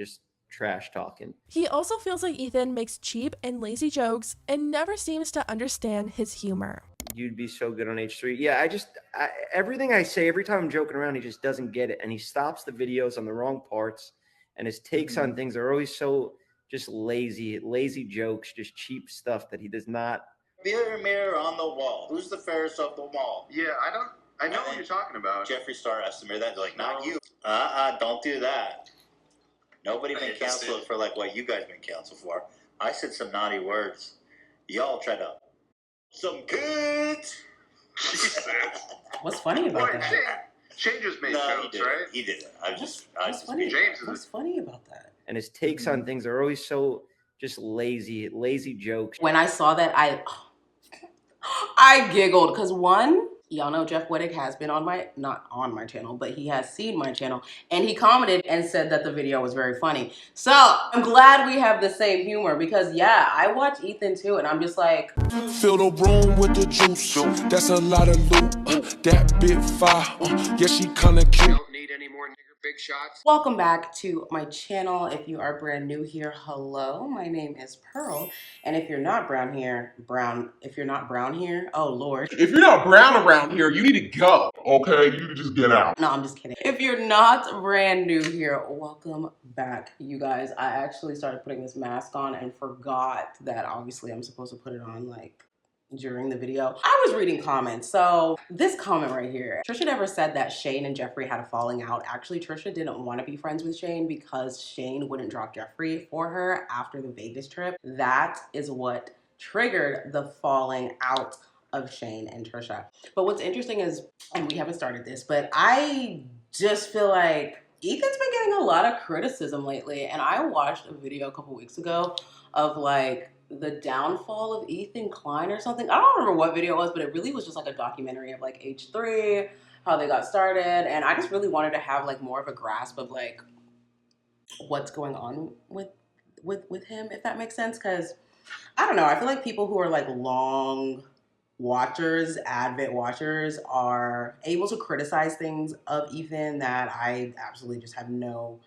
just trash talking. He also feels like Ethan makes cheap and lazy jokes and never seems to understand his humor. You'd be so good on H3. Yeah, everything I say, every time I'm joking around, he just doesn't get it. And he stops the videos on the wrong parts. And his takes on things are always so just lazy jokes, just cheap stuff that he does not. Mirror on the wall. Who's the fairest of them all? Yeah, I know what you're talking about. Jeffree Star has to mirror that. They're like, not you. Don't do that. Nobody been canceled for like what you guys been canceled for. I said some naughty words. Y'all tried to some kids. What's funny about that? Shane just made jokes, right? He didn't. What's funny about that? And his takes on things are always so just lazy jokes. When I saw that, I giggled because one, y'all know Jeff Wittek has been on not on my channel, but he has seen my channel, and he commented and said that the video was very funny. So I'm glad we have the same humor because yeah, I watch Ethan too, and I'm just like, fill the room with the juice. That's a lot of loot. That bit fire. Yeah, she kinda cute. Don't need any more nigger big shots. welcome back to my channel. If you are brand new here, hello, my name is Pearl, and if you're not brown here, oh Lord. If you're not brown around here, you need to go, okay? You need to just get out. No, I'm just kidding. If you're not brand new here, welcome back, you guys. I actually started putting this mask on and forgot that obviously I'm supposed to put it on like during the video. I was reading comments. So this comment right here, Trisha never said that Shane and Jeffree had a falling out. Actually, Trisha didn't want to be friends with Shane because Shane wouldn't drop Jeffree for her after the Vegas trip. That is what triggered the falling out of Shane and Trisha. But what's interesting is, and we haven't started this, but I just feel like Ethan's been getting a lot of criticism lately. And I watched a video a couple weeks ago of like the downfall of Ethan Klein or something. I don't remember what video it was, but it really was just like a documentary of like H3, how they got started. And I just really wanted to have like more of a grasp of like what's going on with him, if that makes sense. Cause I don't know, I feel like people who are like long watchers, avid watchers, are able to criticize things of Ethan that I absolutely just have no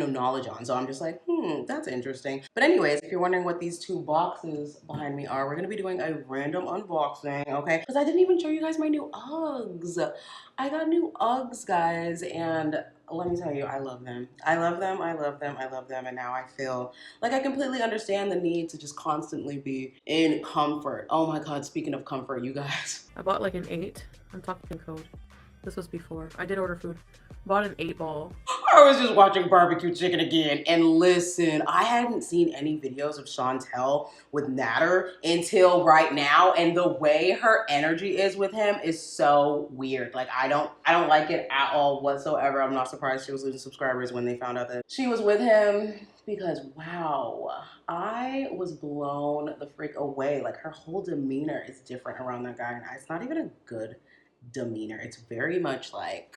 knowledge on. So I'm just like, that's interesting. But anyways, if you're wondering what these two boxes behind me are, we're gonna be doing a random unboxing, okay? Because I didn't even show you guys my new Uggs. I got new Uggs, guys, and let me tell you, I love them. I love them, I love them, I love them, and now I feel like I completely understand the need to just constantly be in comfort. Oh my God, speaking of comfort, you guys. I bought like an 8. I'm talking code. This was before. I did order food. Bought an 8-ball. I was just watching barbecue chicken again, and listen, I hadn't seen any videos of Chantel with Natter until right now, and the way her energy is with him is so weird. Like I don't like it at all whatsoever. I'm not surprised she was losing subscribers when they found out that she was with him, because wow, I was blown the freak away. Like her whole demeanor is different around that guy, and it's not even a good demeanor. It's very much like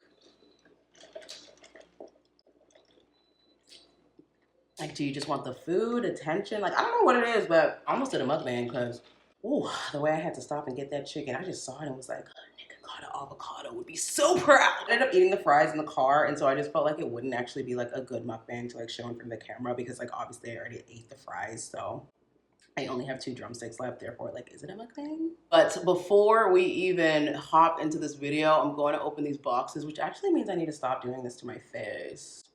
do you just want the food, attention? Like, I don't know what it is, but I almost did a mukbang because, ooh, the way I had to stop and get that chicken, I just saw it and was like, nigga got an avocado, would be so proud. I ended up eating the fries in the car, and so I just felt like it wouldn't actually be like a good mukbang to like show in front of the camera because like obviously I already ate the fries, so I only have 2 drumsticks left, therefore like, is it a mukbang? But before we even hop into this video, I'm going to open these boxes, which actually means I need to stop doing this to my face.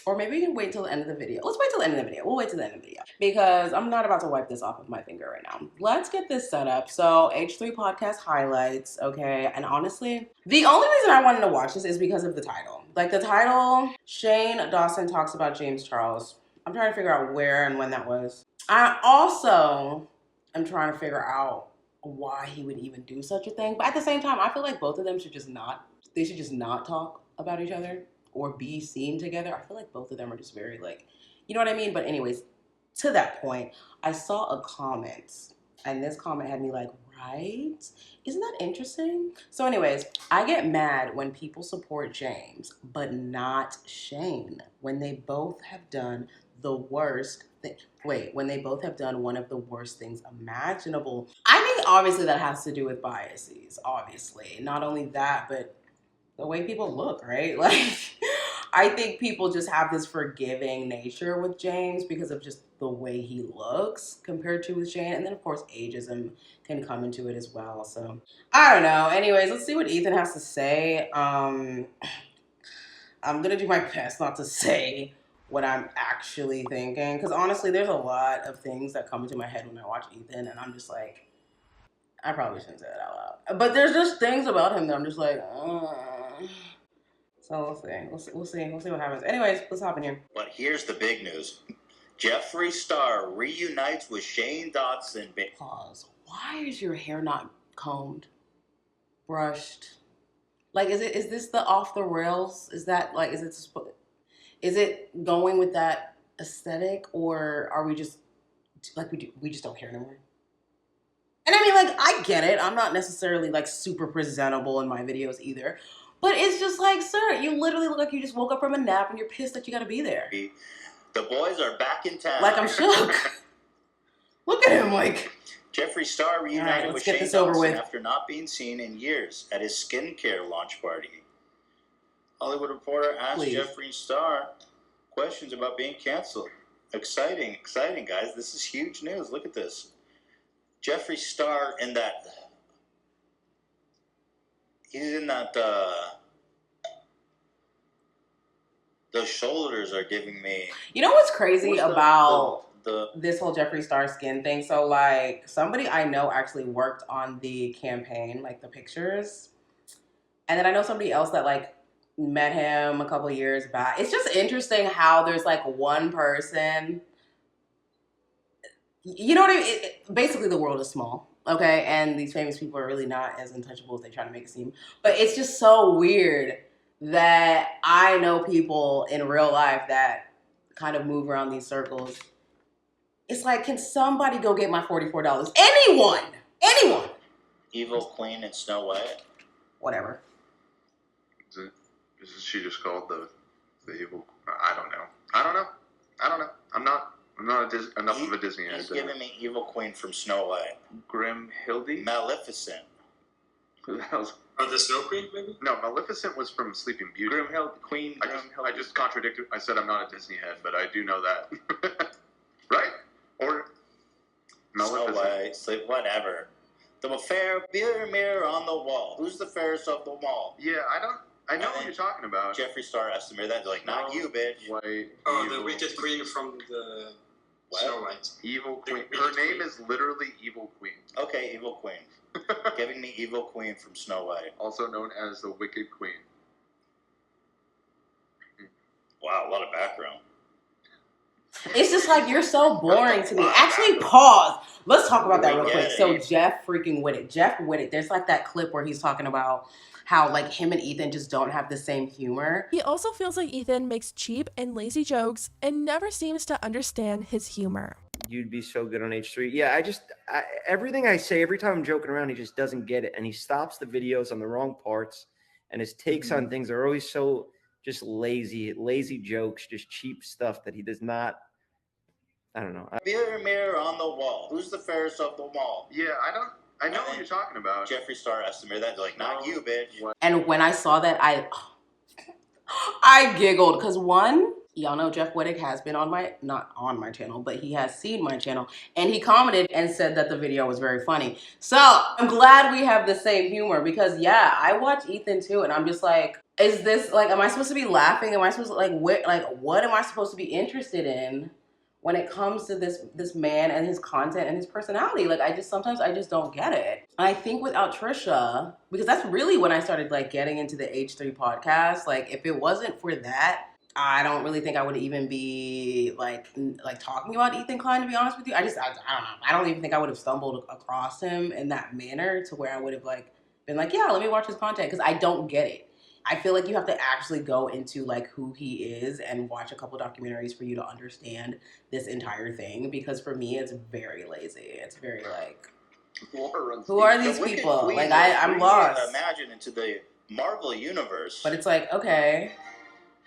Or maybe we can wait till the end of the video. Let's wait till the end of the video. We'll wait till the end of the video because I'm not about to wipe this off of my finger right now. Let's get this set up. So H3 podcast highlights, okay? And honestly, the only reason I wanted to watch this is because of the title. Like the title, Shane Dawson talks about James Charles. I'm trying to figure out where and when that was. I also am trying to figure out why he would even do such a thing. But at the same time, I feel like both of them should just not talk about each other or be seen together. I feel like both of them are just very like, you know what I mean? But anyways, to that point, I saw a comment and this comment had me like, right? Isn't that interesting? So anyways, I get mad when people support James, but not Shane, when they both have done the worst thing. Wait, when they both have done one of the worst things imaginable. I think obviously that has to do with biases, obviously. Not only that, but the way people look, right? Like, I think people just have this forgiving nature with James because of just the way he looks compared to with Shane. And then, of course, ageism can come into it as well. So, I don't know. Anyways, let's see what Ethan has to say. I'm going to do my best not to say what I'm actually thinking. Because honestly, there's a lot of things that come into my head when I watch Ethan. And I'm just like, I probably shouldn't say that out loud. But there's just things about him that I'm just like, So we'll see. We'll see what happens. Anyways, let's hop in here. But here's the big news. Jeffree Star reunites with Shane Dawson. Pause. Why is your hair not combed? Brushed? Like, is this the off the rails? Is it going with that aesthetic, or are we just like we just don't care anymore? And I mean, like, I get it. I'm not necessarily like super presentable in my videos either. But it's just like, sir, you literally look like you just woke up from a nap and you're pissed that you gotta be there. The boys are back in town. Like, I'm shook. Look at him, like. Jeffree Star reunited with Shane Dawson after not being seen in years at his skincare launch party. Hollywood Reporter asked Jeffree Star questions about being canceled. Exciting, guys. This is huge news. Look at this. Jeffree Star in that... He's in that... Those shoulders are giving me... You know what's crazy about... this whole Jeffree Star skin thing? So, like, somebody I know actually worked on the campaign, like the pictures. And then I know somebody else that, like, met him a couple years back. It's just interesting how there's, like, one person. You know what I mean? Basically, the world is small, okay? And these famous people are really not as untouchable as they try to make it seem. But it's just so weird that I know people in real life that kind of move around these circles. It's like, can somebody go get my $44? Anyone! Evil Queen and Snow White. Whatever. Is she just called the evil? I don't know. I'm not enough of a Disney head. He's giving me Evil Queen from Snow White. Grimhilde? Maleficent. Who the hell's... Oh, the Snow Queen, maybe? No, Maleficent was from Sleeping Beauty. Grimhilde, Queen. I just contradicted. I said I'm not a Disney head, but I do know that. Right? Or Snow White, whatever. The fair mirror on the wall. Who's the fairest of them all? Yeah, I know what you're talking about. Jeffree Star estimated that. Like, not you, bitch. White. Oh, the wicked queen from the Snow White. Evil Queen. Her name is literally Evil Queen. Okay, Evil Queen. Giving me Evil Queen from Snow White. Also known as the Wicked Queen. Wow, a lot of background. It's just like, you're so boring to me. Actually, pause. Let's talk about that real quick. So Jeff Wittek, there's like that clip where he's talking about how like him and Ethan just don't have the same humor. He also feels like Ethan makes cheap and lazy jokes and never seems to understand his humor. You'd be so good on H3. Yeah, everything I say, every time I'm joking around, he just doesn't get it. And he stops the videos on the wrong parts. And his takes on things are always so just lazy jokes, just cheap stuff that he does not. I don't know. Mirror on the wall. Who's the fairest of them all? Yeah, I know what you're talking about. Jeffree Star estimated that. Like, not you, bitch. And when I saw that, I giggled because one, y'all know Jeff Wittek has been not on my channel, but he has seen my channel, and he commented and said that the video was very funny. So I'm glad we have the same humor because yeah, I watch Ethan too, and I'm just like, is this like, am I supposed to be laughing? Am I supposed to what am I supposed to be interested in when it comes to this man and his content and his personality? Like, sometimes I just don't get it. And I think without Trisha, because that's really when I started like getting into the H3 podcast. Like, if it wasn't for that, I don't really think I would even be like talking about Ethan Klein, to be honest with you. I don't know. I don't even think I would have stumbled across him in that manner to where I would have like been like, yeah, let me watch his content, because I don't get it. I feel like you have to actually go into like who he is and watch a couple documentaries for you to understand this entire thing, because for me it's very lazy. It's very like, who are these people? Like, I'm lost. Imagine into the Marvel universe. But it's like, okay.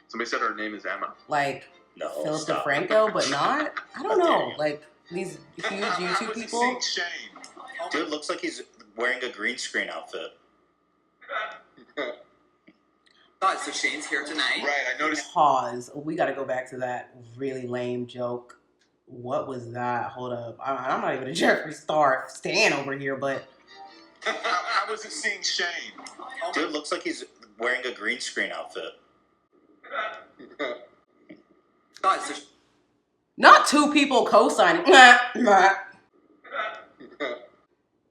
Somebody said her name is Emma. Like, no, Philip DeFranco, but not? I don't know. Like, these huge YouTube people. Dude looks like he's wearing a green screen outfit. So Shane's here tonight. Right, I noticed. Pause. We got to go back to that really lame joke. What was that? Hold up. I'm not even a Jeffree Star stan over here, but. How was it seeing Shane? Dude looks like he's wearing a green screen outfit. Not two people co-signing.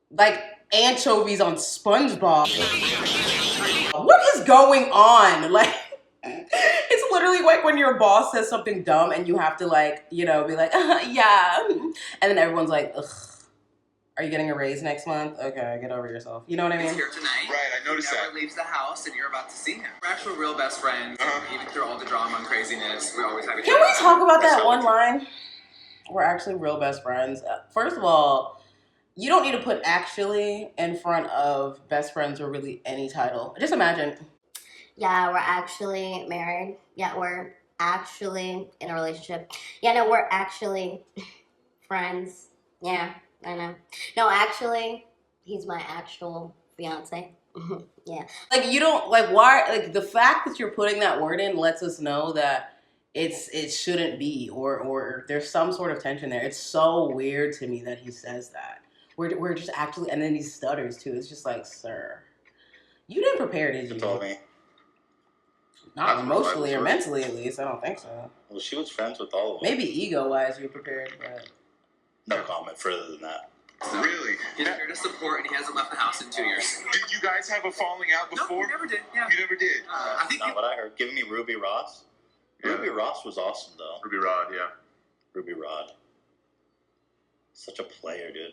Like anchovies on SpongeBob. What is going on? Like, it's literally like when your boss says something dumb and you have to like, you know, be like, yeah. And then everyone's like, ugh. Are you getting a raise next month? Okay, get over yourself. You know what I mean? He's here tonight. Right, I noticed that. He never leaves the house, and you're about to see him. We're actual real best friends. Even through all the drama and craziness, we always have each other. Can we talk about that one line? We're actually real best friends. First of all, you don't need to put actually in front of best friends or really any title. Just imagine. Yeah, we're actually married. Yeah, we're actually in a relationship. Yeah, no, we're actually friends. Yeah. I know. No, actually, he's my actual fiance. Yeah. Like, you don't, like, why, like, the fact that you're putting that word in lets us know that it shouldn't be, or there's some sort of tension there. It's so weird to me that he says that. We're just actually, and then he stutters too. It's just like, sir, you didn't prepare, did you? You told me. Not emotionally or mentally, at least. I don't think so. Well, she was friends with all of them. Maybe ego-wise you prepared, but... No comment further than that. So, really? He's here to support, and he hasn't left the house in 2 years. Did you guys have a falling out before? No, we never did. Yeah. You never did? I think Not what I heard. Giving me Ruby Ross. Yeah. Ruby Ross was awesome, though. Ruby Rod, yeah. Ruby Rod. Such a player, dude.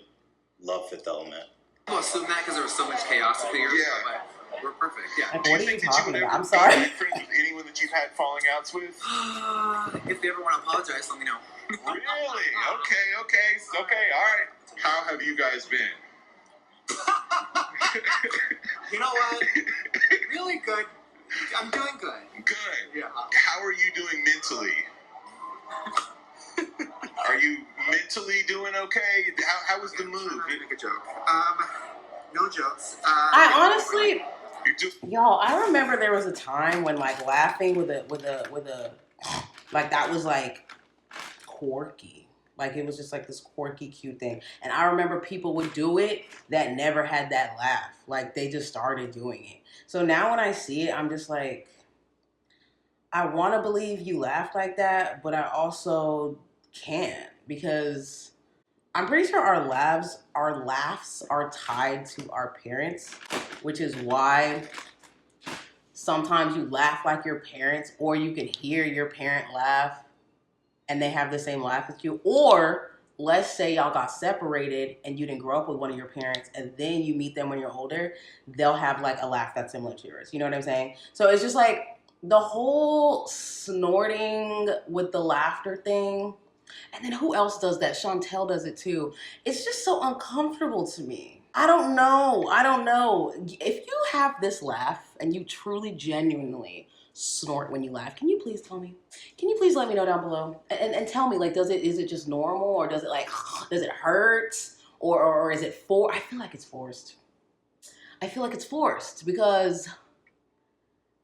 Love Fifth Element. We'll assume that because there was so much chaos a few years ago, but we're perfect. Yeah. Like, what are you talking about? I'm Be sorry. friends with anyone that you've had falling outs with? If they ever want to apologize, let me know. Really? Okay, all right. How have you guys been? You know what? Really good. I'm doing good. Good. Yeah. How are you doing mentally? Are you mentally doing okay? How was the move? Make a joke. No jokes. I honestly, y'all, I remember there was a time when like laughing with a, like that was like quirky. Like it was just like this quirky, cute thing. And I remember people would do it that never had that laugh. Like they just started doing it. So now when I see it, I'm just like, I want to believe you laughed like that, but I also can't, because I'm pretty sure our laughs are tied to our parents, which is why sometimes you laugh like your parents, or you can hear your parent laugh and they have the same laugh as you. Or let's say y'all got separated and you didn't grow up with one of your parents, and then you meet them when you're older, they'll have like a laugh that's similar to yours. You know what I'm saying? So it's just like the whole snorting with the laughter thing. And then who else does that? Chantel does it too. It's just so uncomfortable to me. I don't know. If you have this laugh and you truly, genuinely snort when you laugh, can you please tell me? Can you please let me know down below? And tell me, like, is it just normal, or does it hurt? Or is it I feel like it's forced. I feel like it's forced because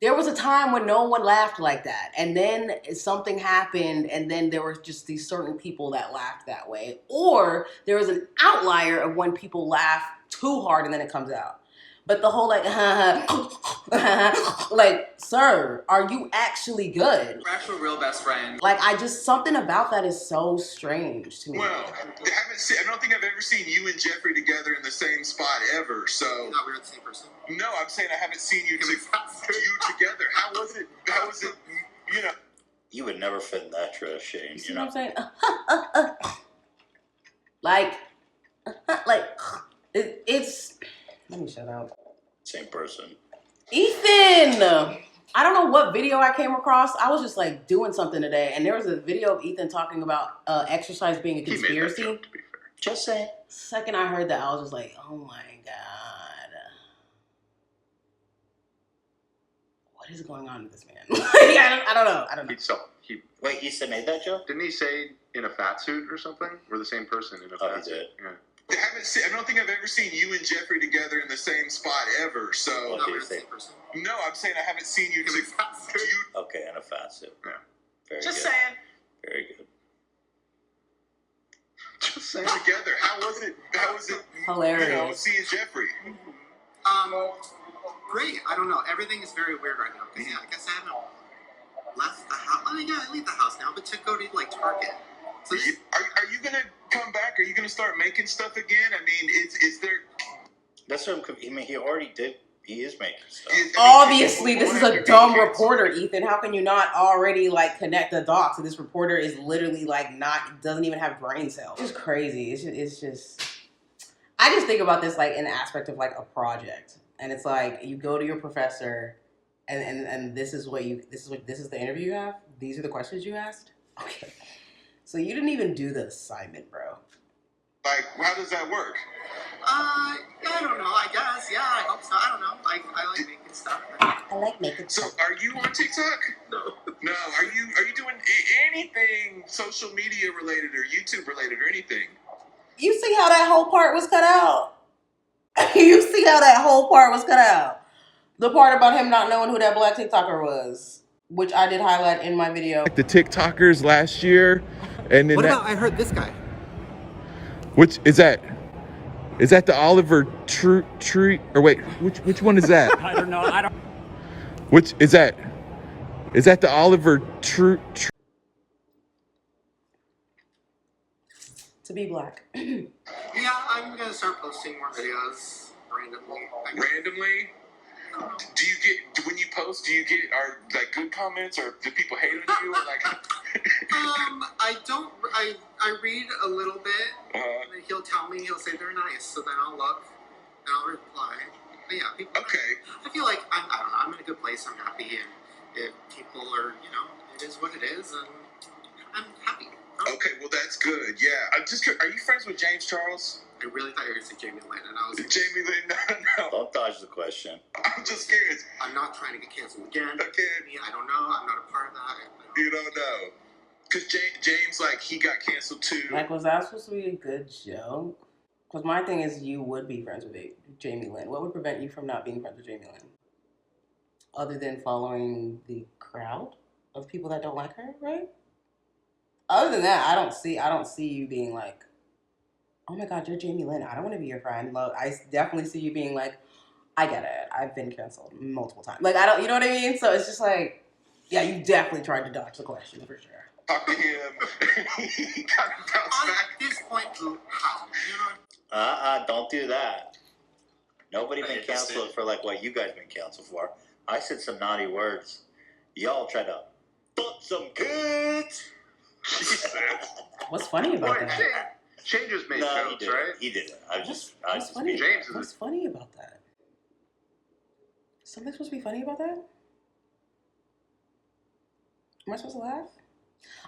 there was a time when no one laughed like that. And then something happened, and then there were just these certain people that laughed that way. Or there was an outlier of when people laugh too hard and then it comes out. But the whole like, like, sir, are you actually good? We're actual real best friends. Like, something about that is so strange to me. Well, I don't think I've ever seen you and Jeffrey together in the same spot ever, so... No, we were the same person. No, I'm saying I haven't seen you together. How was it, you know? You would never fit in that dress, Shane. You see what I'm saying? Like, it's... Let me shut up. Same person. Ethan! I don't know what video I came across. I was just like doing something today, and there was a video of Ethan talking about exercise being a conspiracy. He made that joke, to be fair. Just saying. Second I heard that, I was just like, oh my God. What is going on with this man? I don't know. Wait, he made that joke? Didn't he say in a fat suit or something? We're the same person in a fat suit. Yeah. I don't think I've ever seen you and Jeffrey together in the same spot ever. So What did you say? no, I'm saying I haven't seen you. Okay, in a fat suit. Yeah. Very Just good. saying. Very good. Just saying together. How was it? Hilarious. You know, seeing Jeffrey. Great. I don't know. Everything is very weird right now. Because, yeah, I guess I haven't left the house. I mean, yeah, I leave the house now, but to go to, like, Target. So Are you going to come back? Are you going to start making stuff again? I mean, is there... That's what I mean, he already did. He is making stuff. Obviously, this is a dumb reporter, Ethan. How can you not already, like, connect the dots? So this reporter is literally, like, doesn't even have brain cells. It's just crazy. It's just... I just think about this, like, in the aspect of, like, a project. And it's like, you go to your professor, and this is the interview you have? These are the questions you asked? Okay. So you didn't even do the assignment, bro. Like, how does that work? I don't know, I guess. Yeah, I hope so. I don't know. I like making stuff. I like making stuff. So, are you on TikTok? No. No. Are you doing anything social media related or YouTube related or anything? You see how that whole part was cut out? You see how that whole part was cut out? The part about him not knowing who that black TikToker was, which I did highlight in my video. Like the TikTokers last year, and then What about I heard this guy? Which is that? Is that the Oliver Tree? Or wait, which one is that? I don't know. I don't. Which is that? Is that the Oliver Tree? To be black. Yeah, I'm gonna start posting more videos randomly. Randomly? Do you get, when you post, are like good comments or do people hate on you? Or like... I read a little bit, and he'll tell me, he'll say they're nice, so then I'll look, and I'll reply. But yeah, people. Okay. I feel like, I don't know, I'm in a good place, I'm happy, and if people are, it is what it is, and I'm happy. Okay, well that's good, yeah. Are you friends with James Charles? I really thought you were going to say Jamie Lynn, and I was Jamie Lynn, no. Don't dodge the question. I'm just curious. I'm not trying to get canceled again. Okay. I don't know. I'm not a part of that. You don't know. Because James, like, he got canceled too. Like, was that supposed to be a good joke? Because my thing is, you would be friends with Jamie Lynn. What would prevent you from not being friends with Jamie Lynn? Other than following the crowd of people that don't like her, right? Other than that, I don't see you being like, oh my God, you're Jamie Lynn. I don't want to be your friend. I definitely see you being like, I get it. I've been canceled multiple times. Like, you know what I mean? So it's just like, yeah, you definitely tried to dodge the question for sure. Talk to him. He kind of bounced back. At this point, how? Don't do that. Nobody been canceled for like what you guys been canceled for. I said some naughty words. Y'all tried to fuck some kids. What's funny about that? Shane just made jokes, right? He didn't. What's funny about that? Something supposed to be funny about that? Am I supposed to laugh?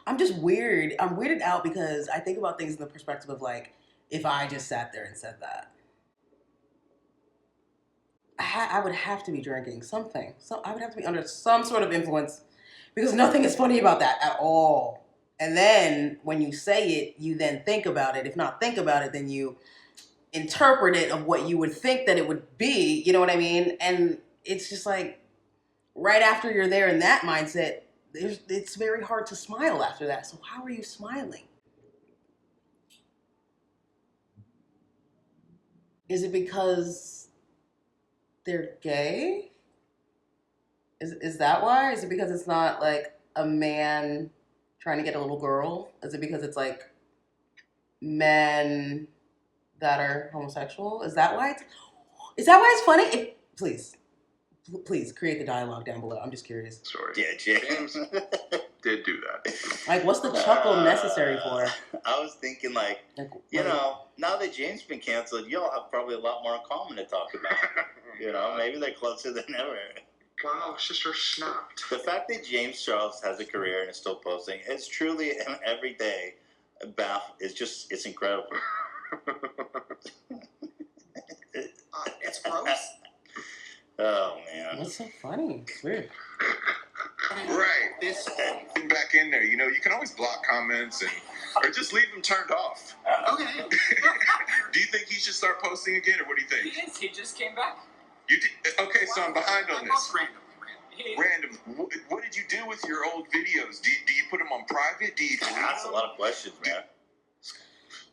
I'm just weird. I'm weirded out because I think about things in the perspective of like, if I just sat there and said that, I would have to be drinking something. So I would have to be under some sort of influence because nothing is funny about that at all. And then when you say it, you then think about it. If not think about it, then you interpret it of what you would think that it would be. You know what I mean? And it's just like right after you're there in that mindset, it's very hard to smile after that. So how are you smiling? Is it because they're gay? Is that why? Is it because it's not like a man trying to get a little girl? Is it because it's like men that are homosexual? Is that why it's funny? Please create the dialogue down below. I'm just curious. Sorry. Yeah, James did do that. Like, what's the chuckle necessary for? I was thinking like, now that James been canceled, y'all have probably a lot more in common to talk about. Maybe they're closer than ever. Wow, sister snapped. The fact that James Charles has a career and is still posting, it's truly every day. It's incredible. It's gross. Oh man, what's so funny? It's weird. Right. This back in there, you know, you can always block comments or just leave them turned off. Okay. Do you think he should start posting again, or what do you think? He is. He just came back. You did? Okay, so I'm behind on this. Randomly. Random. What did you do with your old videos? Do you put them on private? Do you? That's a lot of questions, man.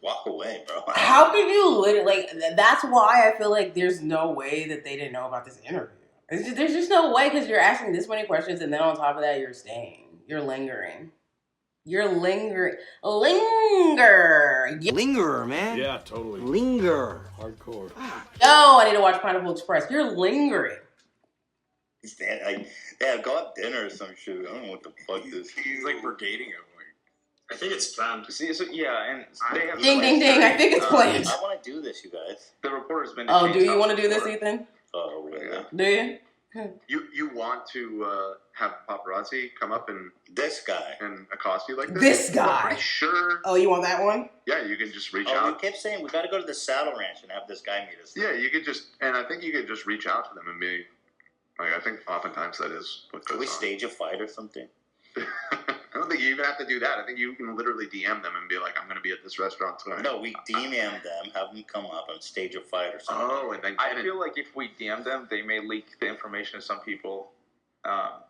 Walk away, bro. How can you literally, like, that's why I feel like there's no way that they didn't know about this interview. There's just no way, because you're asking this many questions and then on top of that, you're staying. You're lingering. Lingerer, man. Yeah, totally. Linger. Hardcore. Yo, I need to watch Pineapple Express. You're lingering. Go have dinner or some shit. I don't know what the fuck this is. He's like brigading him. I think it's planned. See, so yeah, and they have ding, ding, ding. I think it's planned. I want to do this, you guys. The reporter's been. Oh, do you want to do this, Ethan? Oh, really? Do you? You want to have paparazzi come up and this guy and accost you like this? This guy. I'm pretty sure. Oh, you want that one? Yeah, you can just reach out. out. We kept saying we got to go to the saddle ranch and have this guy meet us. Yeah, you could just, and I think you could just reach out to them and be like, I think oftentimes that is what goes on. Can we stage a fight or something? I don't think you even have to do that. I think you can literally DM them and be like, I'm going to be at this restaurant tonight. No, we DM them, have them come up and stage a fight or something. Oh, and then I feel like if we DM them, they may leak the information to some people.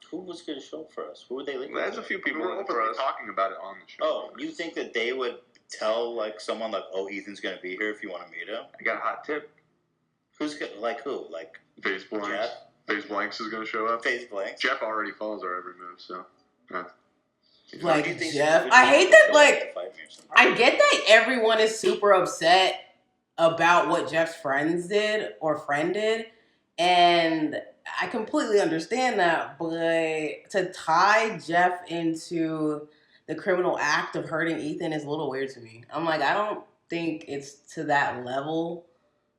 Who was going to show up for us? Who were they leaking? There's a few people who were talking about it on the show. Oh, you think that they would tell like someone like, oh, Ethan's going to be here if you want to meet him? I got a hot tip. Who's like who? Like Face Blanks. Jeff? Face Blanks is going to show up. Face Blanks. Jeff already follows our every move, so. Yeah. Like Jeff, I hate that. Like, I get that everyone is super upset about what Jeff's friend did, and I completely understand that. But to tie Jeff into the criminal act of hurting Ethan is a little weird to me. I'm like, I don't think it's to that level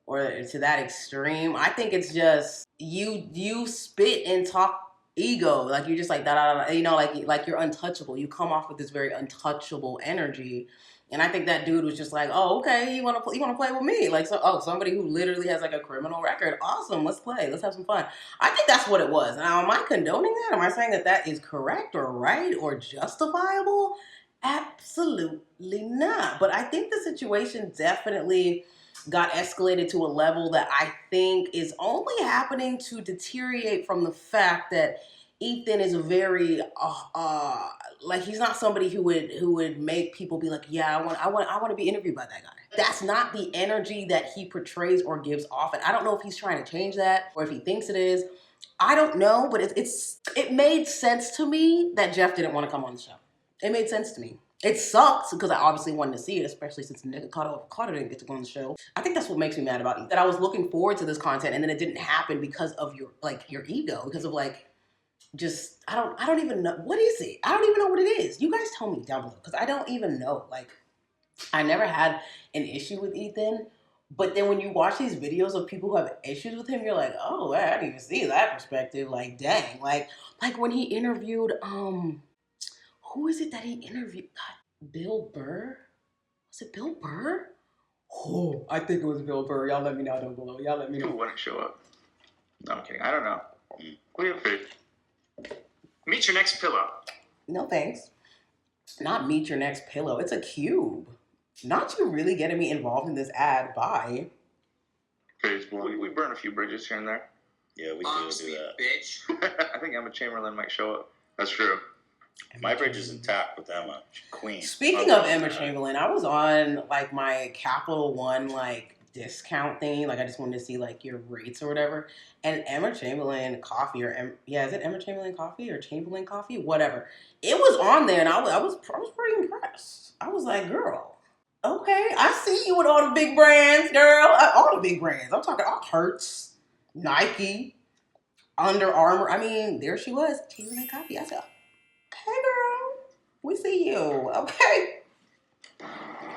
or to that extreme. I think it's just you spit and talk ego, like you're just like that, you know, like you're untouchable. You come off with this very untouchable energy, and I think that dude was just like, oh, okay, you want to play with me, like, so, oh, somebody who literally has like a criminal record, awesome, let's play, let's have some fun. I think that's what it was. Now, am I condoning that? Am I saying that that is correct or right or justifiable? Absolutely not. But I think the situation definitely got escalated to a level that I think is only happening to deteriorate from the fact that Ethan is a very like, he's not somebody who would make people be like, yeah, I want to be interviewed by that guy. That's not the energy that he portrays or gives off, and I don't know if he's trying to change that or if he thinks it is. I don't know, but it made sense to me that Jeff didn't want to come on the show. It made sense to me. It sucks because I obviously wanted to see it, especially since nigga Carter didn't get to go on the show. I think that's what makes me mad about it. That I was looking forward to this content and then it didn't happen because of your ego, because of like, just, I don't even know. What is it? I don't even know what it is. You guys tell me down below, because I don't even know. Like, I never had an issue with Ethan, but then when you watch these videos of people who have issues with him, you're like, oh, I didn't even see that perspective. Like, dang. Like when he interviewed, who is it that he interviewed? God, Bill Burr? Was it Bill Burr? Oh, I think it was Bill Burr. Y'all let me know down below. Y'all let me know. Who wouldn't show up? No, I'm kidding. I don't know. We have faith. Meet your next pillow. No thanks. Not meet your next pillow. It's a cube. Not you really getting me involved in this ad. Bye. We burn a few bridges here and there. Yeah, we do that. Bitch. I think Emma Chamberlain might show up. That's true. My bridge is intact with Emma. She's queen. Speaking of Emma Chamberlain, I was on like my Capital One like discount thing. Like, I just wanted to see like your rates or whatever. And Emma Chamberlain coffee, or is it Emma Chamberlain coffee or Chamberlain coffee? Whatever. It was on there, and I was pretty impressed. I was like, girl, okay, I see you with all the big brands, girl. All the big brands. I'm talking all Hertz, Nike, Under Armour. I mean, there she was, Chamberlain coffee. I said, okay, girl, we see you. Okay. I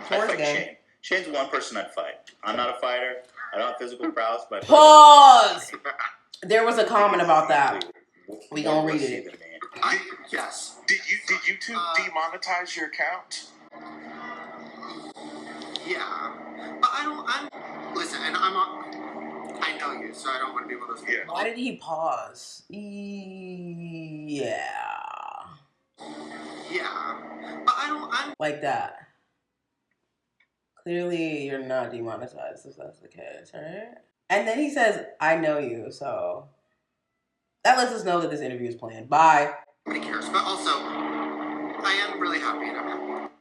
fight Shane. Shane's one person I'd fight. I'm not a fighter. I don't have physical prowess, but pause. There was a comment about that. We gonna read it. Yes. Did you two demonetize your account? Yeah, but listen, and I know you, so I don't want to be one of those people. Why did he pause? Yeah. Yeah. But I'm like that. Clearly, you're not demonetized if that's the case, right? And then he says, I know you, so that lets us know that this interview is planned. Bye. Nobody cares, but also, I am really happy and I'm happy.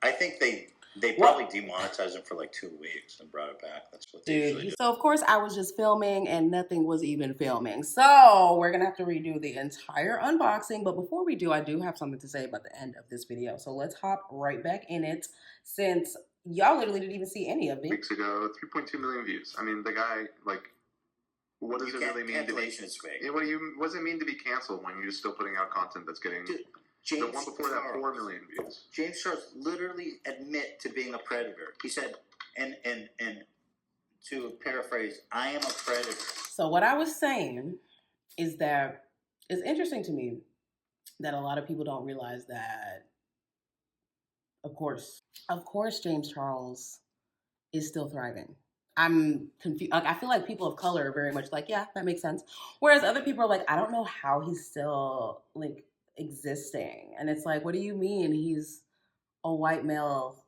I think they probably demonetized him for like 2 weeks and brought it back. That's what they usually do. So of course I was just filming and nothing was even filming. So we're gonna have to redo the entire unboxing. But before we do, I do have something to say about the end of this video. So let's hop right back in it, since y'all literally didn't even see any of it. Weeks ago, 3.2 million views. I mean, the guy, like, what does it really mean to be? What does it mean to be canceled when you're still putting out content that's getting? The one before that, 4 million views. James Charles literally admit to being a predator. He said, and to paraphrase, I am a predator. So what I was saying is that it's interesting to me that a lot of people don't realize that, of course, James Charles is still thriving. I'm confused. Like, I feel like people of color are very much like, yeah, that makes sense. Whereas other people are like, I don't know how he's still like existing. And it's like, what do you mean he's a white male,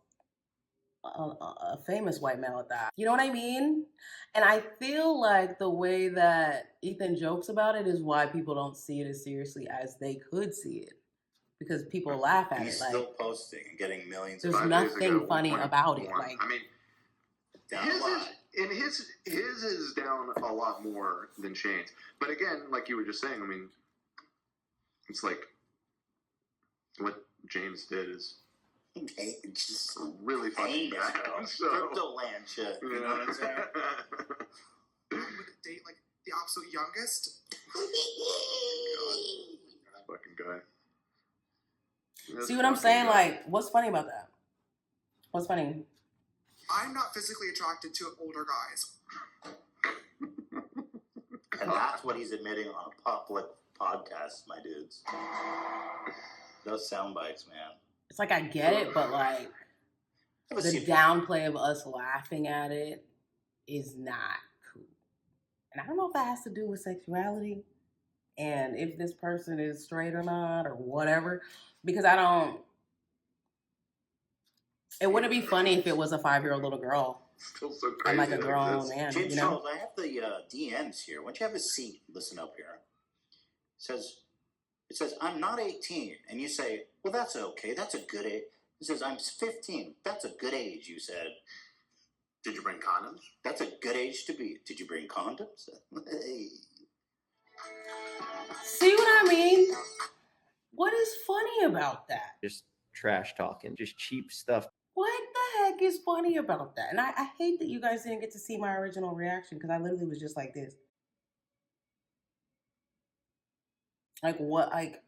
a famous white male at that? You know what I mean? And I feel like the way that Ethan jokes about it is why people don't see it as seriously as they could see it. Because people laugh at He's it. still like, posting and getting millions. There's nothing funny about it. Like, I mean, his is down a lot more than Shane's. But again, like you were just saying, I mean, it's like what James did is just really fucking bad. So, crypto land shit. You know what I'm saying? Would date like the absolute youngest? Fucking guy. See what I'm saying? Like, what's funny about that? What's funny? I'm not physically attracted to older guys. And that's what he's admitting on a public podcast, my dudes. Those sound bites, man. It's like, I get it, but like, the downplay of us laughing at it is not cool. And I don't know if that has to do with sexuality and if this person is straight or not or whatever, because I don't. It wouldn't be funny if it was a 5-year-old little girl. Still so crazy. And like a grown man, James you know? Charles, I have the DMs here. Why don't you have a seat? Listen up here. It says, I'm not 18. And you say, well, that's okay. That's a good age. It says, I'm 15. That's a good age, you said. Did you bring condoms? That's a good age to be. Did you bring condoms? Hey. See what I mean? What is funny about that? Just trash talking, just cheap stuff. What the heck is funny about that? And I hate that you guys didn't get to see my original reaction, because I literally was just like this. Like, what? Like,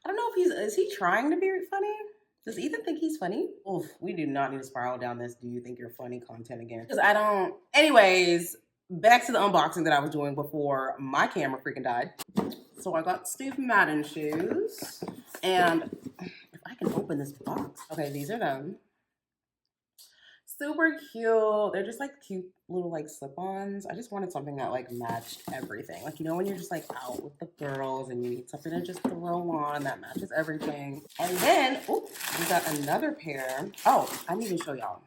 I don't know if is he trying to be funny? Does Ethan think he's funny? Oof, we do not need to spiral down this do you think you're funny content again. Because I don't. Anyways, back to the unboxing that I was doing before my camera freaking died. So I got Steve Madden shoes. And if I can open this box. Okay, these are them. Super cute. They're just like cute little like slip-ons. I just wanted something that like matched everything. Like, you know, when you're just like out with the girls and you need something to just throw on that matches everything. And then, oh, we got another pair. Oh, I need to show y'all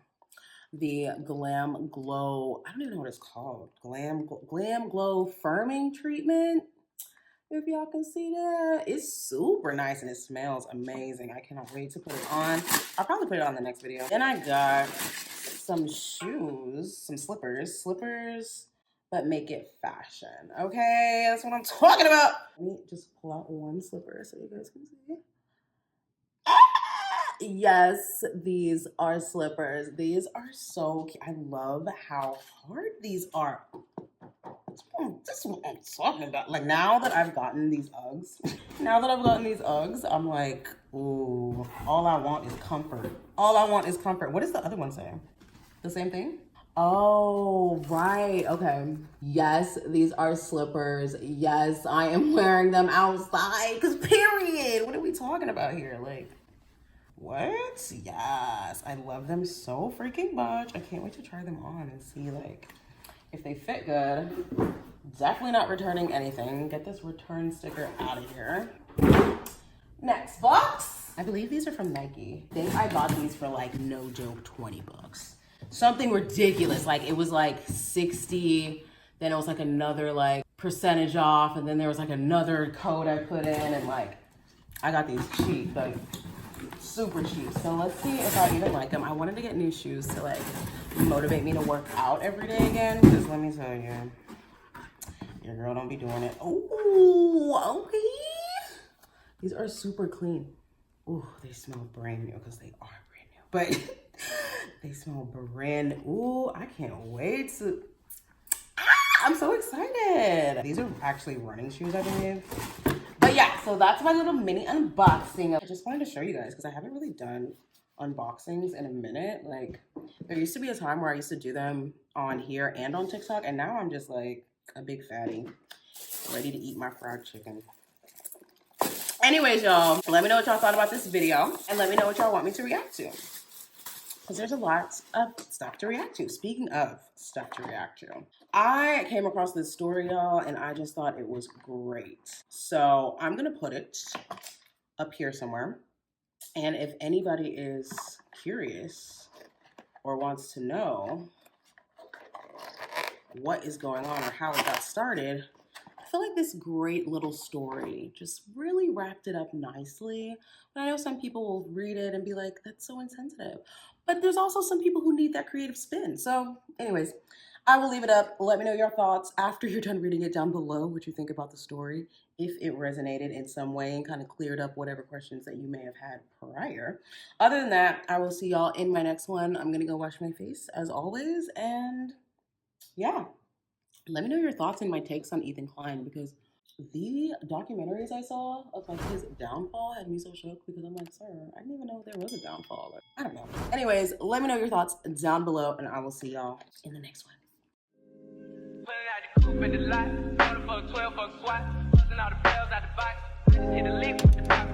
the Glam Glow. I don't even know what it's called. Glam Glow firming treatment. If y'all can see that, it's super nice and it smells amazing. I cannot wait to put it on. I'll probably put it on the next video. Then I got some shoes, some slippers, but make it fashion. Okay, that's what I'm talking about. Let me just pull out one slipper so you guys can see. Yes, these are slippers. These are so cute. I love how hard these are. This is what I'm talking about. Like, now that I've gotten these Uggs, I'm like, ooh, all I want is comfort. All I want is comfort. What does the other one say? The same thing? Oh, right. Okay. Yes, these are slippers. Yes, I am wearing them outside. Because period. What are we talking about here? Like, what? Yes. I love them so freaking much. I can't wait to try them on and see, like, If they fit good, definitely not returning anything. Get this return sticker out of here. Next box. I believe these are from Nike. I think I bought these for like, no joke, 20 bucks. Something ridiculous. Like it was like 60, then it was like another like percentage off, and then there was like another code I put in, and like I got these cheap, like super cheap. So let's see if I even like them. I wanted to get new shoes to like motivate me to work out every day again, because let me tell you, your girl don't be doing it. Oh, okay. These are super clean. Ooh, they smell brand new because they are brand new, but they smell brand new. Ooh, I can't wait to, I'm so excited. These are actually running shoes, I believe. But yeah, so that's my little mini unboxing. I just wanted to show you guys because I haven't really done unboxings in a minute. Like there used to be a time where I used to do them on here and on TikTok, and now I'm just like a big fatty ready to eat my fried chicken. Anyways, y'all, let me know what y'all thought about this video, and let me know what y'all want me to react to, because there's a lot of stuff to react to. Speaking of stuff to react to, I came across this story, y'all, and I just thought it was great. So I'm gonna put it up here somewhere, and if anybody is curious or wants to know what is going on or how it got started, I feel like this great little story just really wrapped it up nicely. But I know some people will read it and be like, that's so insensitive. But there's also some people who need that creative spin. So anyways, I will leave it up. Let me know your thoughts after you're done reading it down below, what you think about the story, if it resonated in some way and kind of cleared up whatever questions that you may have had prior. Other than that, I will see y'all in my next one. I'm gonna go wash my face as always, and yeah. Let me know your thoughts and my takes on Ethan Klein, because the documentaries I saw of like his downfall had me so shook, because I'm like, sir, I didn't even know there was a downfall. Like, I don't know. Anyways, let me know your thoughts down below, and I will see y'all in the next one. Pulling out the coupe in the lot, 12 fuck SWAT, busting all the bells out the box, hit a leap with the box.